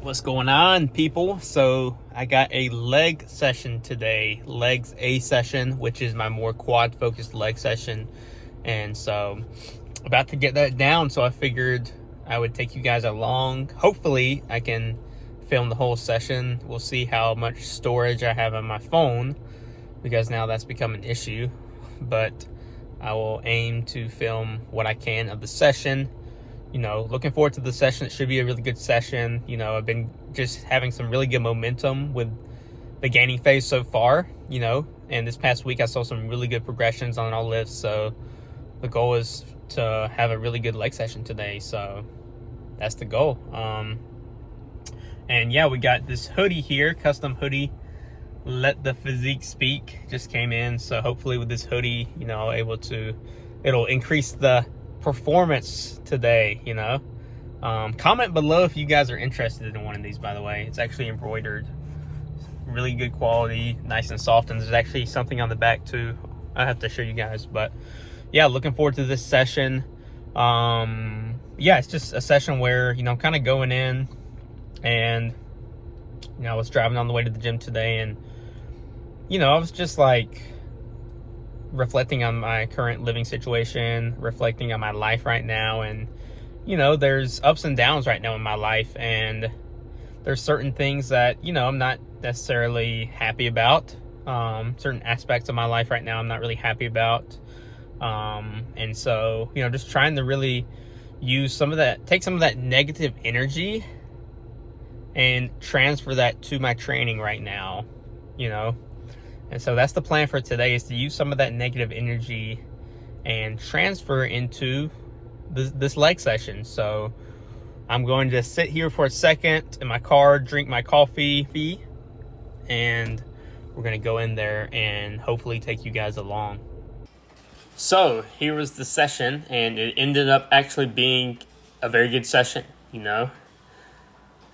What's going on, people? So I got a leg session today, legs A session, which is my more quad focused leg session. And so about to get that down. So I figured I would take you guys along. Hopefully I can film the whole session. We'll see how much storage I have on my phone, because now that's become an issue, but I will aim to film what I can of the session. Looking forward to the session. It should be a really good session. I've been just having some really good momentum with the gaining phase so far, and this past week I saw some really good progressions on all lifts. So the goal is to have a really good leg session today. So that's the goal. And yeah, we got this hoodie here, custom hoodie. Let the physique speak just came in. So hopefully with this hoodie, it'll increase the performance today. Comment below if you guys are interested in one of these. By the way, it's actually embroidered, really good quality, nice and soft, and there's actually something on the back too. I have to show you guys, but yeah, looking forward to this session. It's just a session where I'm kind of going in, and I was driving on the way to the gym today, and I was just like reflecting on my current living situation, reflecting on my life right now. And, there's ups and downs right now in my life. And there's certain things that, I'm not necessarily happy about. Certain aspects of my life right now I'm not really happy about. And so, just trying to really take some of that negative energy and transfer that to my training right now, And so that's the plan for today, is to use some of that negative energy and transfer into this leg session. So I'm going to sit here for a second in my car, drink my coffee, and we're going to go in there and hopefully take you guys along. So here was the session, and it ended up actually being a very good session.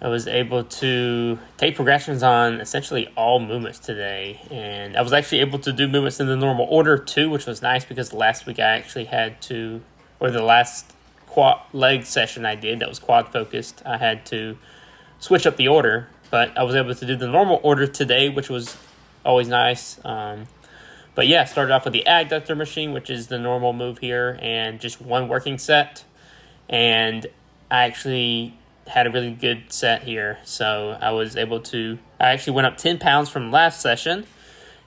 I was able to take progressions on essentially all movements today. And I was actually able to do movements in the normal order too, which was nice, because last week I actually had to, or the last quad leg session I did that was quad focused, I had to switch up the order. But I was able to do the normal order today, which was always nice. But yeah, started off with the adductor machine, which is the normal move here, and just one working set. And I actually had a really good set here. So I actually went up 10 pounds from last session,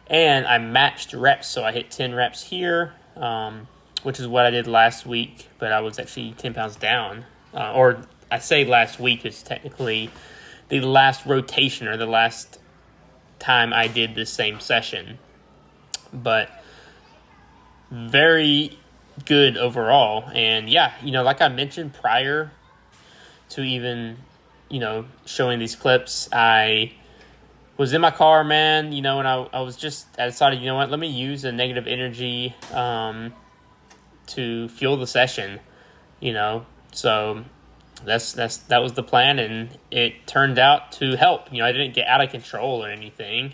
and I matched reps. So I hit 10 reps here, which is what I did last week, but I was actually 10 pounds down. Or I say last week, it's technically the last rotation or the last time I did the same session. But very good overall. And yeah, like I mentioned prior to even, showing these clips, I was in my car, man, and I decided, let me use the negative energy to fuel the session, so that was the plan, and it turned out to help. I didn't get out of control or anything,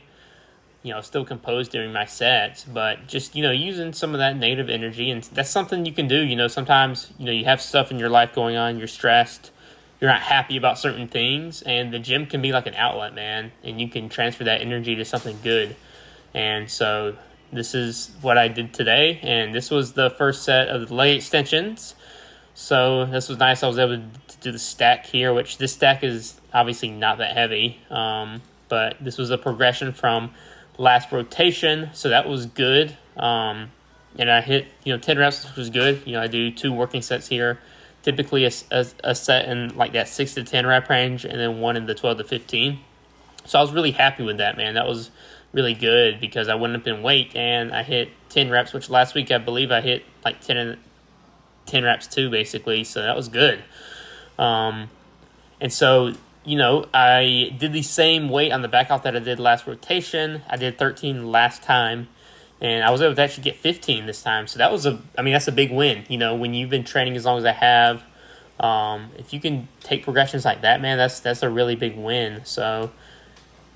still composed during my sets, but just, using some of that negative energy. And that's something you can do. Sometimes, you have stuff in your life going on, you're stressed, you're not happy about certain things, and the gym can be like an outlet, man, and you can transfer that energy to something good. And so this is what I did today, and this was the first set of the leg extensions. So this was nice. I was able to do the stack here, which this stack is obviously not that heavy, but this was a progression from last rotation, so that was good. And I hit 10 reps, which was good. I do 2 working sets here, typically a set in like that 6 to 10 rep range, and then one in the 12 to 15. So I was really happy with that, man. That was really good, because I went up in weight and I hit 10 reps, which last week I believe I hit like 10 reps too, basically. So that was good. And so, I did the same weight on the back off that I did last rotation. I did 13 last time, and I was able to actually get 15 this time. So that was that's a big win. When you've been training as long as I have, if you can take progressions like that, man, that's a really big win. So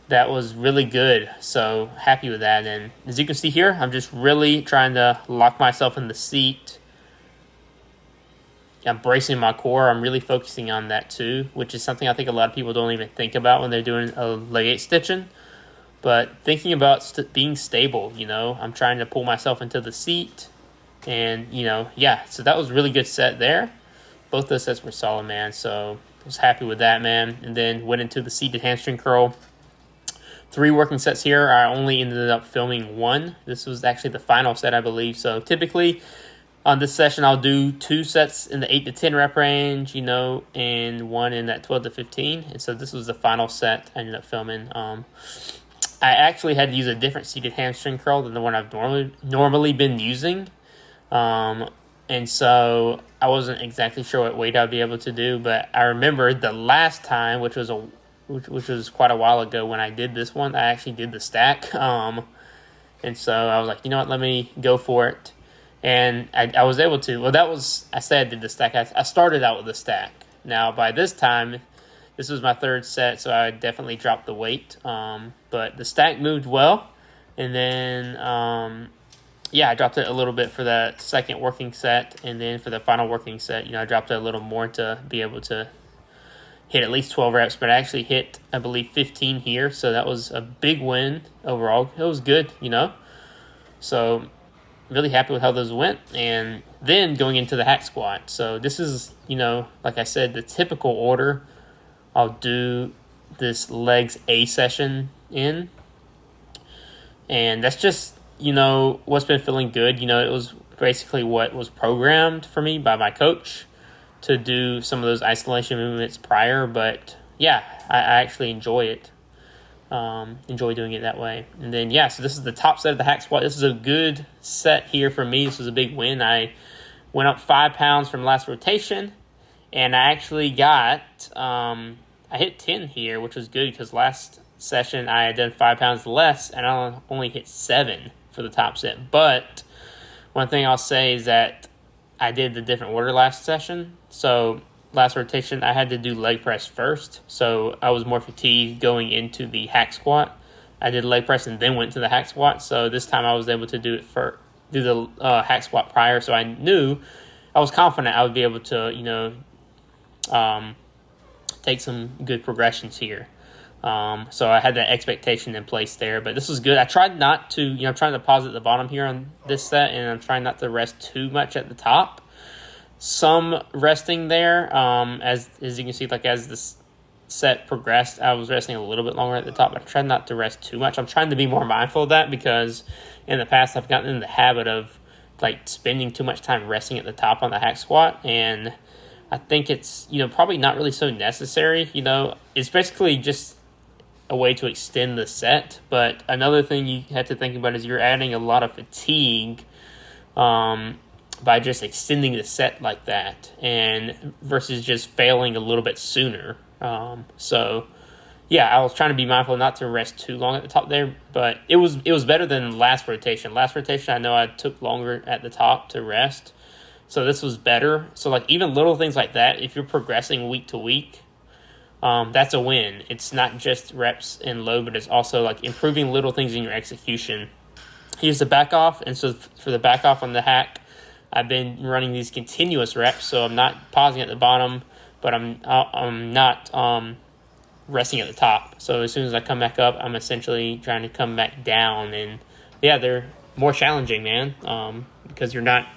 that was really good. So happy with that. And as you can see here, I'm just really trying to lock myself in the seat I'm bracing my core. I'm really focusing on that too, which is something I think a lot of people don't even think about when they're doing a leg stitching. But thinking about being stable, I'm trying to pull myself into the seat. And, so that was a really good set there. Both those sets were solid, man. So I was happy with that, man. And then went into the seated hamstring curl. 3 working sets here. I only ended up filming 1. This was actually the final set, I believe. So typically on this session, I'll do 2 sets in the 8 to 10 rep range, and 1 in that 12 to 15. And so this was the final set I ended up filming. I actually had to use a different seated hamstring curl than the one I've normally been using. And so I wasn't exactly sure what weight I'd be able to do, but I remember the last time, which was quite a while ago when I did this one, I actually did the stack. And so I was like, you know what, let me go for it. And I was able to. Well, I said I did the stack. I started out with the stack. Now, by this time, this was my 3rd set, so I definitely dropped the weight. But the stack moved well. And then, I dropped it a little bit for the second working set. And then for the final working set, I dropped it a little more to be able to hit at least 12 reps. But I actually hit, I believe, 15 here. So that was a big win overall. It was good, So really happy with how those went. And then going into the hack squat. So this is, like I said, the typical order I'll do this legs A session in. And that's just, what's been feeling good. It was basically what was programmed for me by my coach to do some of those isolation movements prior. But yeah, I actually enjoy it. Enjoy doing it that way. And then, so this is the top set of the hack squat. This is a good set here for me. This was a big win. I went up 5 pounds from last rotation, and I actually got, I hit 10 here, which was good because last session I had done 5 pounds less, and I only hit 7 for the top set. But one thing I'll say is that I did the different order last session. So last rotation, I had to do leg press first, so I was more fatigued going into the hack squat. I did leg press and then went to the hack squat, so this time I was able to do the hack squat prior, so I was confident I would be able to, take some good progressions here. So I had that expectation in place there, but this was good. I tried not to, I'm trying to pause at the bottom here on this set, and I'm trying not to rest too much at the top. Some resting there, as you can see, like as this set progressed, I was resting a little bit longer at the top, but I tried not to rest too much. I'm trying to be more mindful of that because in the past I've gotten in the habit of like spending too much time resting at the top on the hack squat, and I think it's, probably not really so necessary. It's basically just a way to extend the set, but another thing you have to think about is you're adding a lot of fatigue, by just extending the set like that, and versus just failing a little bit sooner. So I was trying to be mindful not to rest too long at the top there, but it was better than last rotation. Last rotation, I know I took longer at the top to rest, so this was better. So like even little things like that, if you're progressing week to week, that's a win. It's not just reps and load, but it's also like improving little things in your execution. Here's the back off, and so for the back off on the hack, I've been running these continuous reps, so I'm not pausing at the bottom, but I'm not resting at the top. So as soon as I come back up, I'm essentially trying to come back down, and they're more challenging, man, because you're not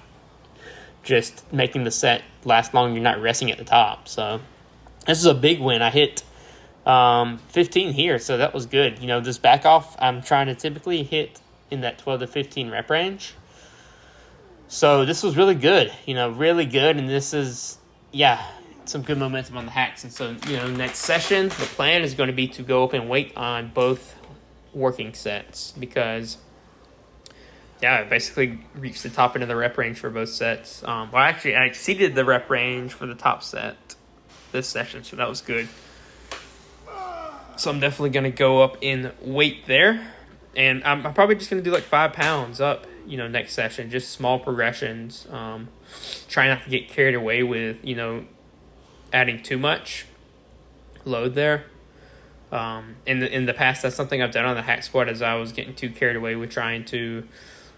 just making the set last long. You're not resting at the top. So this is a big win. I hit 15 here, so that was good. This back off, I'm trying to typically hit in that 12 to 15 rep range. So this was really good, really good. And this is, some good momentum on the hacks. And so, next session, the plan is going to be to go up and weight on both working sets because, I basically reached the top end of the rep range for both sets. Actually, I exceeded the rep range for the top set this session, so that was good. So I'm definitely going to go up in weight there. And I'm probably just going to do like 5 pounds up, next session, just small progressions. Try not to get carried away with, adding too much load there. In the past, that's something I've done on the hack squat, as I was getting too carried away with trying to,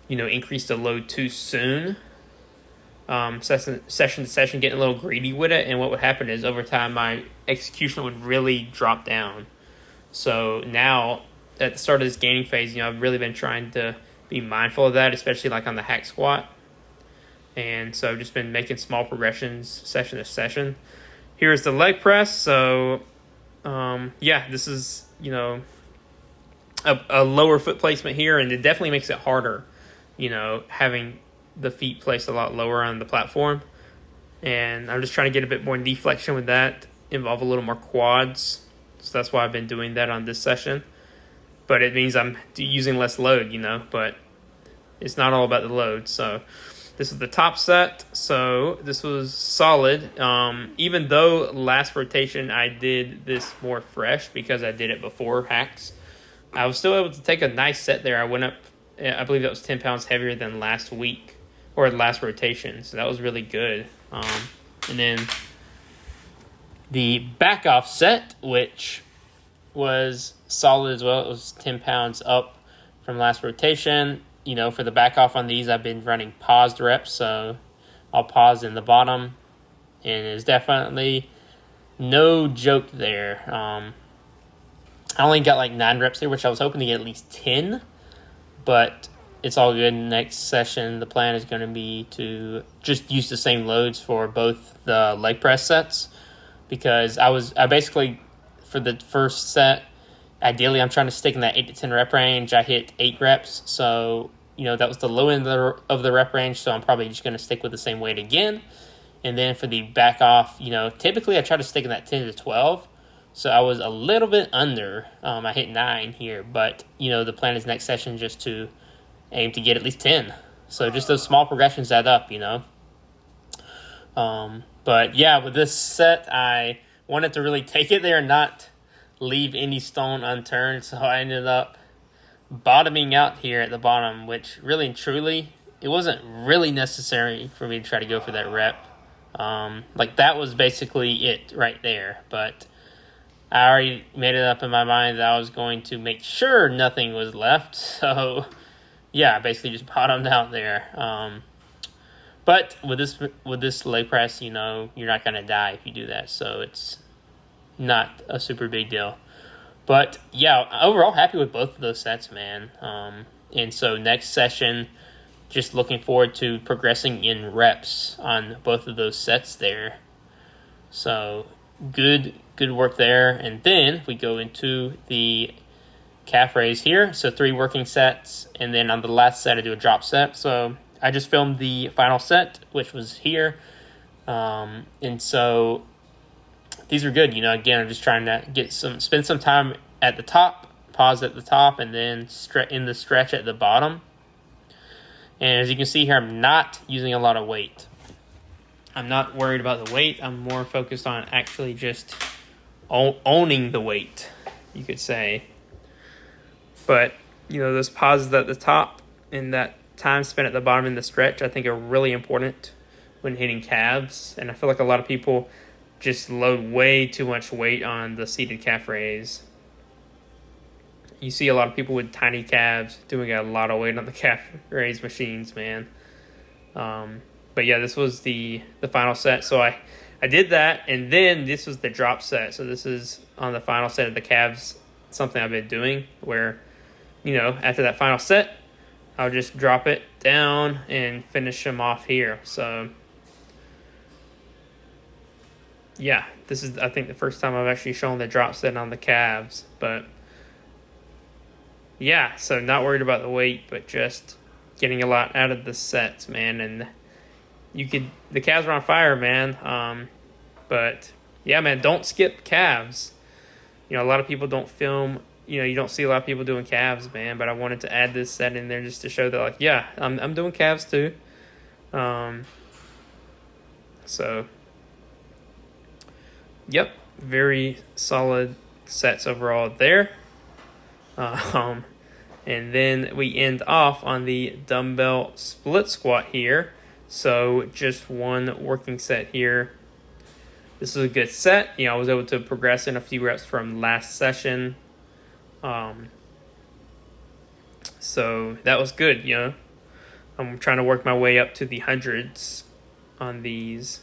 increase the load too soon. session to session, getting a little greedy with it. And what would happen is over time, my execution would really drop down. So now at the start of this gaining phase, I've really been trying to be mindful of that, especially like on the hack squat. And so I've just been making small progressions session to session. Here's the leg press. So, this is, a lower foot placement here, and it definitely makes it harder, having the feet placed a lot lower on the platform. And I'm just trying to get a bit more deflection with that, involve a little more quads. So that's why I've been doing that on this session. But it means I'm using less load, but it's not all about the load. So this is the top set. So this was solid. Even though last rotation I did this more fresh because I did it before hacks, I was still able to take a nice set there. I went up, I believe that was 10 pounds heavier than last week or last rotation. So that was really good. And then the back off set, which was solid as well. It was 10 pounds up from last rotation. For the back off on these, I've been running paused reps, so I'll pause in the bottom, and it's definitely no joke there. I only got like 9 reps there, which I was hoping to get at least 10, but it's all good. Next session, the plan is going to be to just use the same loads for both the leg press sets, because I basically, for the first set, ideally I'm trying to stick in that 8 to 10 rep range. I hit 8 reps, so that was the low end of the rep range, so I'm probably just going to stick with the same weight again. And then for the back off, typically I try to stick in that 10 to 12, so I was a little bit under. I hit 9 here, but the plan is next session just to aim to get at least 10. So just those small progressions add up, But yeah, with this set, I wanted to really take it there and not leave any stone unturned, so I ended up bottoming out here at the bottom, which really and truly, it wasn't really necessary for me to try to go for that rep. That was basically it right there, but I already made it up in my mind that I was going to make sure nothing was left, so yeah, I basically just bottomed out there. But with this leg press, you're not going to die if you do that, so it's not a super big deal. But yeah, overall happy with both of those sets, man. And so next session, just looking forward to progressing in reps on both of those sets there. So good work there. And then we go into the calf raise here. So 3 working sets, and then on the last set I do a drop set. So I just filmed the final set, which was here. And so these are good. Again, I'm just trying to spend some time at the top, pause at the top, and then in the stretch at the bottom. And as you can see here, I'm not using a lot of weight. I'm not worried about the weight. I'm more focused on actually just owning the weight, you could say. But, those pauses at the top and that time spent at the bottom in the stretch, I think are really important when hitting calves. And I feel like a lot of people just load way too much weight on the seated calf raise. You see a lot of people with tiny calves doing a lot of weight on the calf raise machines, man. But yeah, this was the final set. So I did that, and then this was the drop set. So this is on the final set of the calves, something I've been doing where, after that final set, I'll just drop it down and finish them off here. So yeah, this is, I think, the first time I've actually shown the drop set on the calves. But yeah, so not worried about the weight, but just getting a lot out of the sets, man. And the calves are on fire, man. But yeah, man, don't skip calves. A lot of people don't film, you don't see a lot of people doing calves, man. But I wanted to add this set in there just to show that, like, yeah, I'm doing calves too. So yep, very solid sets overall there. And then we end off on the dumbbell split squat here. So just one working set here. This is a good set. I was able to progress in a few reps from last session. So that was good, I'm trying to work my way up to the hundreds. on these.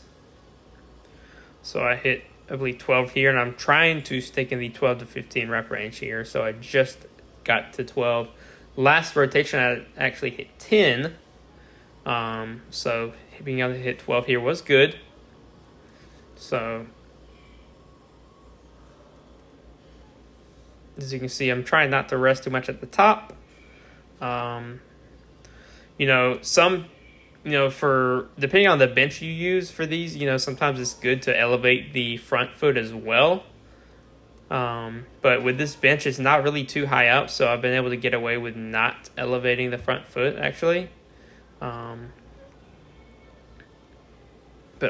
So I hit, I believe, 12 here, and I'm trying to stick in the 12 to 15 rep range here. So I just got to 12. Last rotation, I actually hit 10. So being able to hit 12 here was good. So as you can see, I'm trying not to rest too much at the top. For depending on the bench you use for these, sometimes it's good to elevate the front foot as well. But with this bench, it's not really too high up, so I've been able to get away with not elevating the front foot, actually. But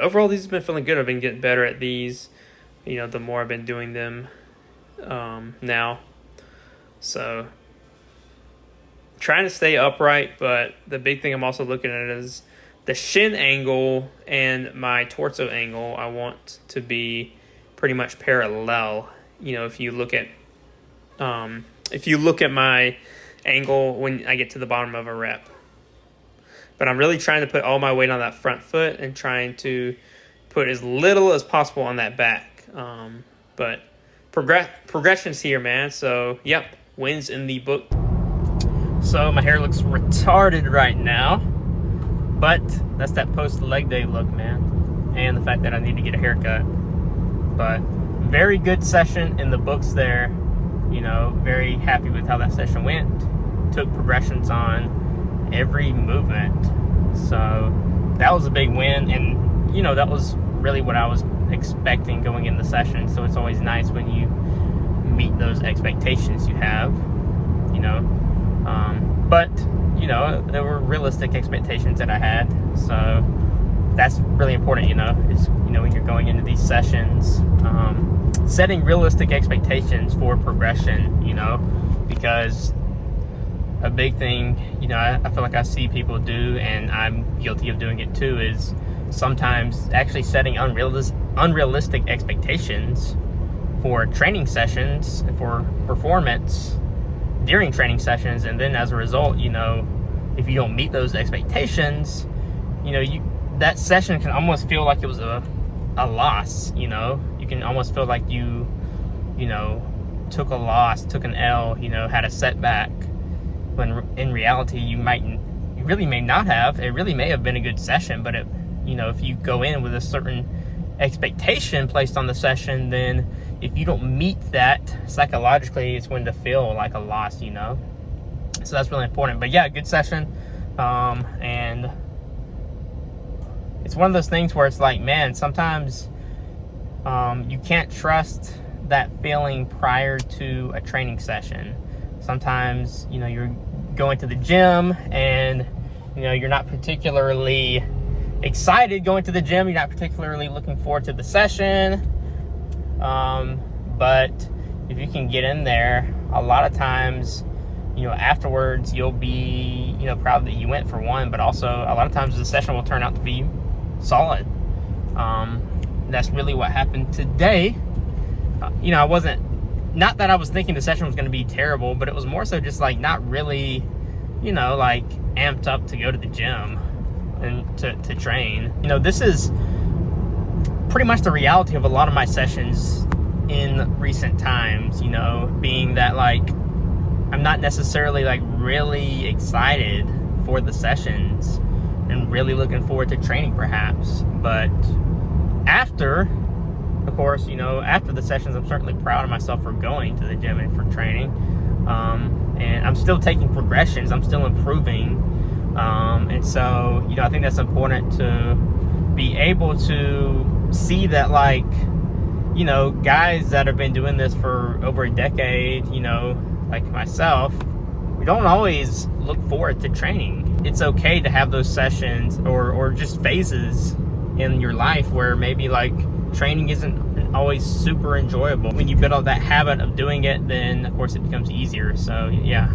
overall, these have been feeling good. I've been getting better at these, the more I've been doing them now. So trying to stay upright, but the big thing I'm also looking at is the shin angle and my torso angle. I want to be pretty much parallel. If you look at my angle when I get to the bottom of a rep. But I'm really trying to put all my weight on that front foot and trying to put as little as possible on that back. But progression's here, man. So, yep, wins in the book. So my hair looks retarded right now, but that's that post leg day look, man. And the fact that I need to get a haircut. But very good session in the books there. Very happy with how that session went. Took progressions on every movement. So that was a big win. And, that was really what I was expecting going in the session. So it's always nice when you meet those expectations you have, but there were realistic expectations that I had, so that's really important. Is when you're going into these sessions, setting realistic expectations for progression. Because a big thing, I feel like I see people do, and I'm guilty of doing it too, is sometimes actually setting unrealistic expectations for training sessions and for performance during training sessions, and then as a result, if you don't meet those expectations, that session can almost feel like it was a loss. You can almost feel like you took a loss, took an L, had a setback, when in reality you really may not have. It really may have been a good session, but if you go in with a certain expectation placed on the session, then if you don't meet that psychologically, it's going to feel like a loss, so that's really important. But yeah, good session. And it's one of those things where it's like, man, sometimes you can't trust that feeling prior to a training session. Sometimes you're going to the gym and you're not particularly excited going to the gym. You're not particularly looking forward to the session. But if you can get in there, a lot of times, afterwards you'll be, proud that you went, for one, but also a lot of times the session will turn out to be solid. That's really what happened today. Not that I was thinking the session was going to be terrible, but it was more so just like not really, amped up to go to the gym and to train. This is pretty much the reality of a lot of my sessions in recent times, being that I'm not necessarily really excited for the sessions and really looking forward to training perhaps, but after, of course, after the sessions, I'm certainly proud of myself for going to the gym and for training, and I'm still taking progressions, I'm still improving, and so I think that's important to be able to see that guys that have been doing this for over a decade, like myself, we don't always look forward to training. It's okay to have those sessions or just phases in your life where maybe training isn't always super enjoyable. When you build up that habit of doing it, then of course it becomes easier. So yeah,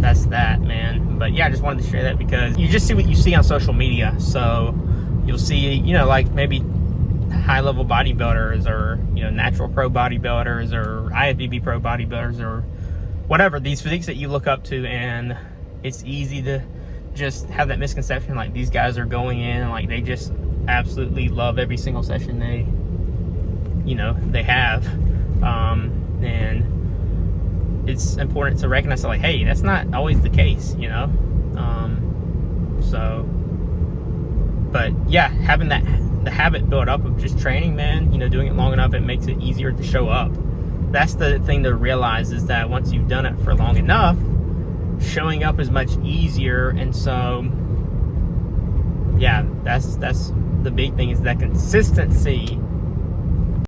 that's that, man. But yeah, I just wanted to share that because you just see what you see on social media. So you'll see, maybe high-level bodybuilders or, natural pro bodybuilders or IFBB pro bodybuilders or whatever, these physiques that you look up to, and it's easy to just have that misconception these guys are going in and they just absolutely love every single session they have. And it's important to recognize, like, hey, that's not always the case, but yeah, having the habit built up of just training, man, doing it long enough, it makes it easier to show up. That's the thing to realize, is that once you've done it for long enough, showing up is much easier. And so, yeah, that's the big thing, is that consistency